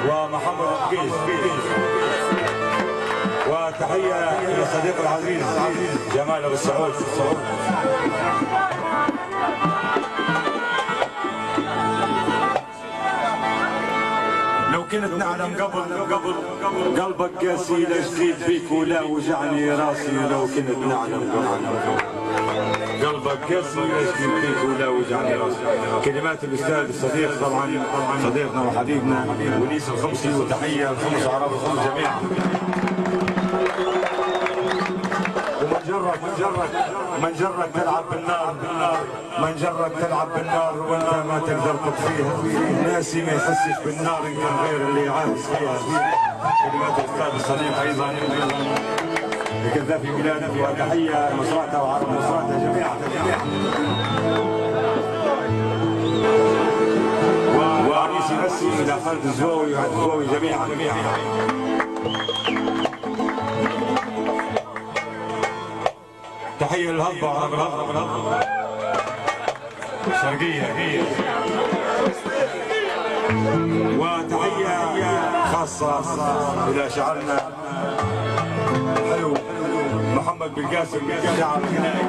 ومحمد القيس. وتحية إلى صديق العزيز جمال أبو السعود. لو كنت نعلم قبل قلبك قاسي لجديد بيك ولا وجعني راسي. لو كنت نعلم قلبك قاسي لجديد بيك ولا وجعني راسي. كلمات الأستاذ الصديق طبعا صديقنا وحبيبنا ونيس الخمسي. وتحية الخمس عرب الخمس جميعا. من جرك تلعب بالنار، من جرك تلعب بالنار وانت ما تقدر تطفيها. ناسي ما يحسش بالنار ان كان غير اللي عايش فيها. كلمات الاستاذ الصديق ايضا لكذا في بلادنا. وتحيه مصراتها وعرب مصراتها جميعا. وعريس يمسي الى خالد الزوي والزوي جميعا. تحية للهضبة وعرب الهضبة شرقية. وتحية خاصة إلى شعرنا حلو محمد بن قاسم شعر غنائي.